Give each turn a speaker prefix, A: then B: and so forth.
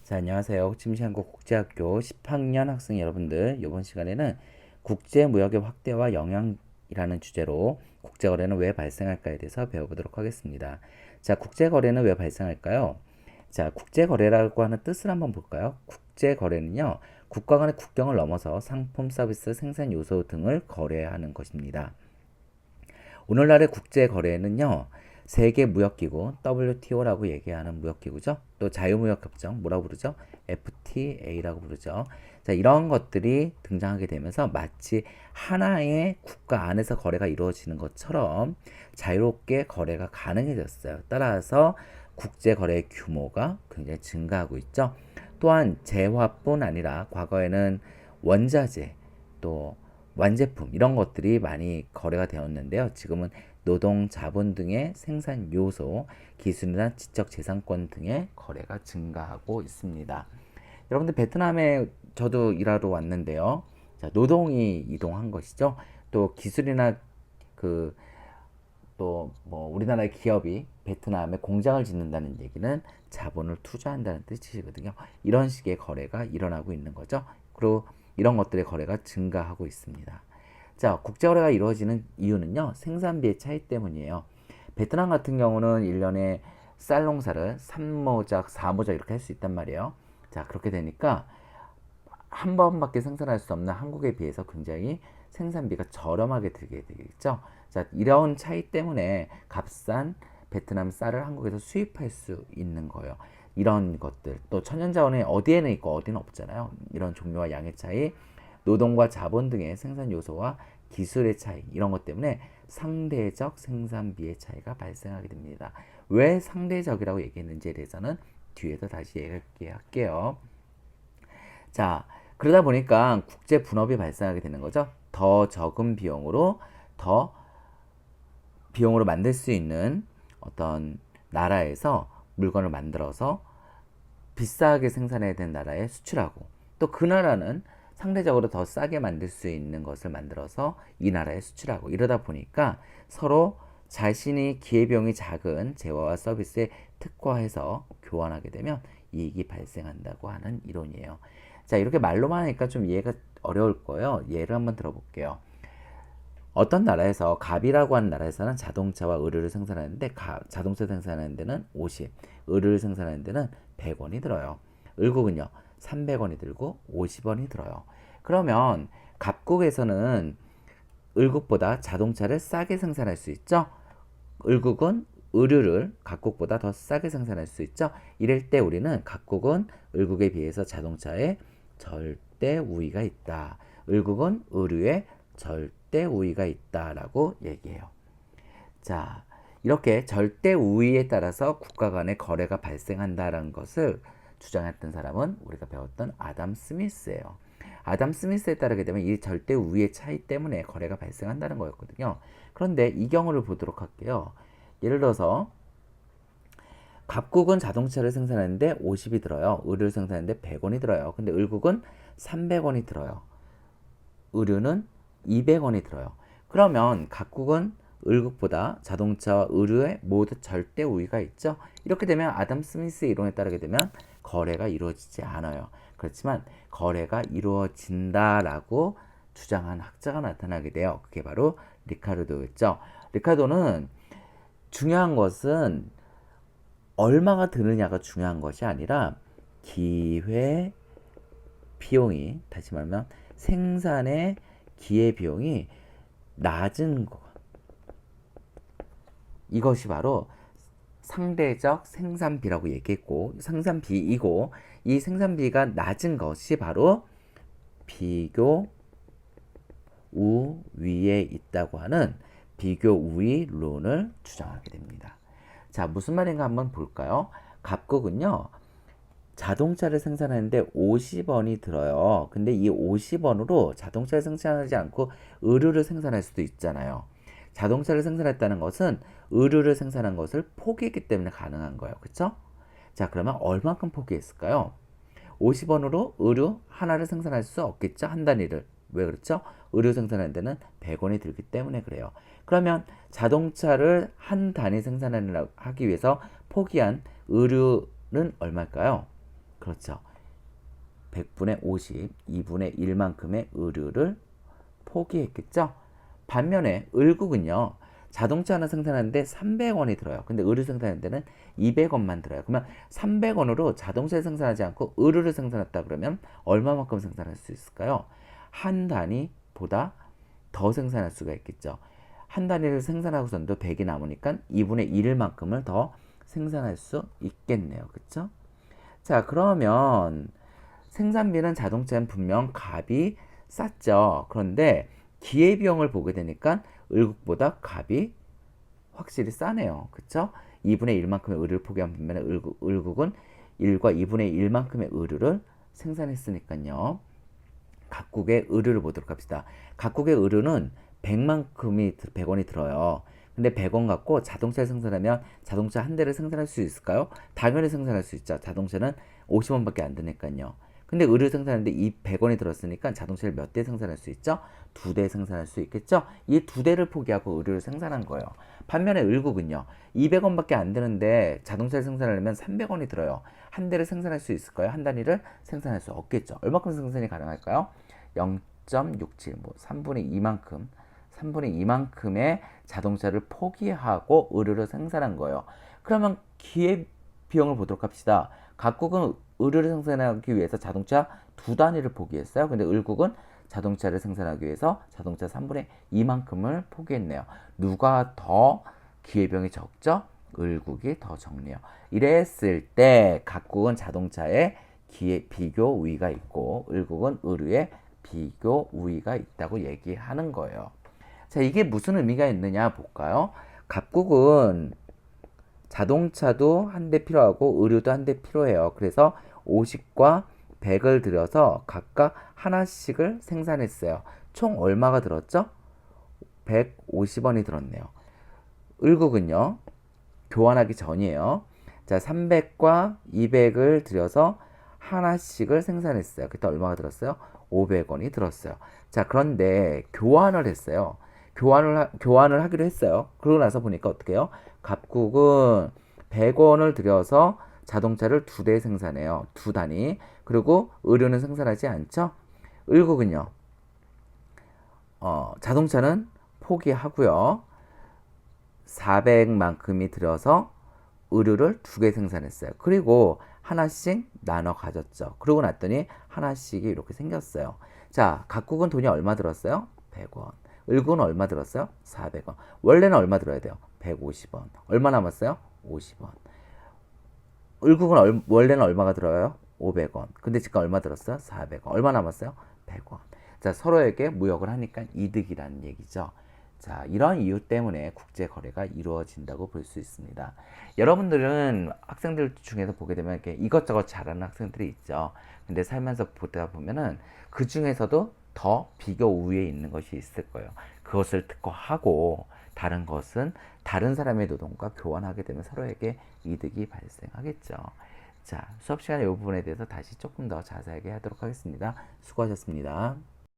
A: 자, 안녕하세요. 호치민시한국 국제학교 10학년 학생 여러분들, 이번 시간에는 국제무역의 확대와 영향이라는 주제로 국제거래는 왜 발생할까에 대해서 배워보도록 하겠습니다. 자, 국제거래는 왜 발생할까요? 자, 국제거래라고 하는 뜻을 한번 볼까요? 국제거래는요, 국가 간의 국경을 넘어서 상품, 서비스, 생산 요소 등을 거래하는 것입니다. 오늘날의 국제거래는요, 세계무역기구 WTO라고 얘기하는 무역기구죠. 또 자유무역협정 뭐라고 부르죠? FTA라고 부르죠. 자, 이런 것들이 등장하게 되면서 마치 하나의 국가 안에서 거래가 이루어지는 것처럼 자유롭게 거래가 가능해졌어요. 따라서 국제거래의 규모가 굉장히 증가하고 있죠. 또한 재화뿐 아니라 과거에는 원자재, 또 완제품 이런 것들이 많이 거래가 되었는데요. 지금은 노동, 자본 등의 생산 요소, 기술이나 지적 재산권 등의 거래가 증가하고 있습니다. 여러분들 베트남에 저도 일하러 왔는데요. 자, 노동이 이동한 것이죠. 또 기술이나 그 또 뭐 우리나라의 기업이 베트남에 공장을 짓는다는 얘기는 자본을 투자한다는 뜻이거든요. 이런 식의 거래가 일어나고 있는 거죠. 그리고 이런 것들의 거래가 증가하고 있습니다. 자, 국제거래가 이루어지는 이유는요, 생산비의 차이 때문이에요. 베트남 같은 경우는 1년에 쌀 농사를 3모작, 4모작 이렇게 할 수 있단 말이에요. 자, 그렇게 되니까 한 번밖에 생산할 수 없는 한국에 비해서 굉장히 생산비가 저렴하게 들게 되겠죠. 자, 이런 차이 때문에 값싼 베트남 쌀을 한국에서 수입할 수 있는 거예요. 이런 것들 또 천연자원이 어디에는 있고 어디는 없잖아요. 이런 종류와 양의 차이, 노동과 자본 등의 생산 요소와 기술의 차이, 이런 것 때문에 상대적 생산비의 차이가 발생하게 됩니다. 왜 상대적이라고 얘기했는지에 대해서는 뒤에서 다시 얘기할게요. 자, 그러다 보니까 국제 분업이 발생하게 되는 거죠. 더 적은 더 비용으로 만들 수 있는 어떤 나라에서 물건을 만들어서 비싸게 생산해야 되는 나라에 수출하고, 또 그 나라는 상대적으로 더 싸게 만들 수 있는 것을 만들어서 이 나라에 수출하고, 이러다 보니까 서로 자신이 기회비용이 작은 재화와 서비스에 특화해서 교환하게 되면 이익이 발생한다고 하는 이론이에요. 자, 이렇게 말로만 하니까 좀 이해가 어려울 거예요. 예를 한번 들어볼게요. 어떤 나라에서 갑이라고 하는 나라에서는 자동차와 의류를 생산하는데, 자동차 생산하는 데는 50, 의류를 생산하는 데는 100원이 들어요. 을국은요 300원이 들고 50원이 들어요. 그러면 갑국에서는 을국보다 자동차를 싸게 생산할 수 있죠. 을국은 의류를 각국보다 더 싸게 생산할 수 있죠. 이럴 때 우리는 각국은 을국에 비해서 자동차에 절대 우위가 있다, 을국은 의류에 절대 우위가 있다라고 얘기해요. 자, 이렇게 절대 우위에 따라서 국가 간의 거래가 발생한다라는 것을 주장했던 사람은 우리가 배웠던 아담 스미스예요. 아담 스미스에 따르게 되면 이 절대 우위의 차이 때문에 거래가 발생한다는 거였거든요. 그런데 이 경우를 보도록 할게요. 예를 들어서 갑국은 자동차를 생산하는데 50이 들어요. 의류를 생산하는데 100원이 들어요. 근데 을국은 300원이 들어요. 의류는 200원이 들어요. 그러면 각국은 을국보다 자동차와 의류에 모두 절대 우위가 있죠. 이렇게 되면 아담 스미스의 이론에 따르게 되면 거래가 이루어지지 않아요. 그렇지만 거래가 이루어진다라고 주장한 학자가 나타나게 돼요. 그게 바로 리카르도였죠. 리카르도는 중요한 것은 얼마가 드느냐가 중요한 것이 아니라 기회 비용이, 다시 말하면 생산의 기회 비용이 낮은 것, 이것이 바로 상대적 생산비라고 얘기했고, 생산비이고, 이 생산비가 낮은 것이 바로 비교 우위에 있다고 하는 비교 우위론을 주장하게 됩니다. 자, 무슨 말인가 한번 볼까요? 갑국은요 자동차를 생산하는데 50원이 들어요. 근데 이 50원으로 자동차를 생산하지 않고 의류를 생산할 수도 있잖아요. 자동차를 생산했다는 것은 의류를 생산한 것을 포기했기 때문에 가능한 거예요. 그쵸? 자, 그러면 얼마큼 포기했을까요? 50원으로 의류 하나를 생산할 수 없겠죠? 한 단위를. 왜 그렇죠? 의류 생산하는 데는 100원이 들기 때문에 그래요. 그러면 자동차를 한 단위 생산하기 위해서 포기한 의류는 얼마일까요? 그렇죠. 100분의 50, 2분의 1만큼의 의류를 포기했겠죠. 반면에 을국은요. 자동차 하나 생산하는데 300원이 들어요. 근데 의류 생산하는 데는 200원만 들어요. 그러면 300원으로 자동차를 생산하지 않고 의류를 생산했다 그러면 얼마만큼 생산할 수 있을까요? 한 단위보다 더 생산할 수가 있겠죠. 한 단위를 생산하고선도 100이 남으니까 2분의 1만큼을 더 생산할 수 있겠네요. 그쵸? 자, 그러면 생산비는 자동차는 분명 값이 쌌죠. 그런데 기회비용을 보게 되니까 을국보다 값이 확실히 싸네요. 그쵸? 2분의 1만큼의 의류를 포기한 반면에 을국은 1과 2분의 1만큼의 의류를 생산했으니까요. 각국의 의류를 보도록 합시다. 각국의 의류는 100원이 들어요. 근데 100원 갖고 자동차를 생산하면 자동차 한 대를 생산할 수 있을까요? 당연히 생산할 수 있죠. 자동차는 50원밖에 안 드니까요. 근데 의류 생산하는데 이 100원이 들었으니까 자동차를 몇 대 생산할 수 있죠? 2대 생산할 수 있겠죠? 이 2대를 포기하고 의류를 생산한 거예요. 반면에 을국은요. 200원밖에 안 드는데 자동차를 생산하려면 300원이 들어요. 한 대를 생산할 수 있을까요? 한 단위를 생산할 수 없겠죠. 얼마큼 생산이 가능할까요? 0.67, 뭐 3분의 2만큼의 자동차를 포기하고 의류를 생산한 거예요. 그러면 기회 비용을 보도록 합시다. 각국은 의류를 생산하기 위해서 자동차 2단위를 포기했어요. 근데 을국은 자동차를 생산하기 위해서 자동차 3분의 2만큼을 포기했네요. 누가 더 기회비용이 적죠? 을국이 더 적네요. 이랬을 때 각국은 자동차에 비교 우위가 있고 을국은 의류에 비교 우위가 있다고 얘기하는 거예요. 자, 이게 무슨 의미가 있느냐 볼까요? 각국은 자동차도 한 대 필요하고 의류도 한 대 필요해요. 그래서 50과 100을 들여서 각각 하나씩을 생산했어요. 총 얼마가 들었죠? 150원이 들었네요. 을국은요. 교환하기 전이에요. 자, 300과 200을 들여서 하나씩을 생산했어요. 그때 얼마가 들었어요? 500원이 들었어요. 자, 그런데 교환을 했어요. 교환을 하기로 했어요. 그러고 나서 보니까 어떻게 해요? 갑국은 100원을 들여서 자동차를 2대 생산해요. 2단위. 그리고 의류는 생산하지 않죠? 을국은요. 자동차는 포기하고요. 400만큼이 들여서 의류를 2개 생산했어요. 그리고 하나씩 나눠 가졌죠. 그러고 났더니 하나씩이 이렇게 생겼어요. 자, 각국은 돈이 얼마 들었어요? 100원. 을국은 얼마 들었어요? 400원. 원래는 얼마 들어야 돼요? 150원. 얼마 남았어요? 50원. 을국은 원래는 얼마가 들어요? 500원. 근데 지금 얼마 들었어요? 400원. 얼마 남았어요? 100원. 자, 서로에게 무역을 하니까 이득이라는 얘기죠. 자, 이런 이유 때문에 국제 거래가 이루어진다고 볼 수 있습니다. 여러분들은 학생들 중에서 보게 되면 이렇게 이것저것 잘하는 학생들이 있죠. 근데 살면서 보다 보면은 그 중에서도 더 비교 우위에 있는 것이 있을 거예요. 그것을 특허하고 다른 것은 다른 사람의 노동과 교환하게 되면 서로에게 이득이 발생하겠죠. 자, 수업 시간에 이 부분에 대해서 다시 조금 더 자세하게 하도록 하겠습니다. 수고하셨습니다.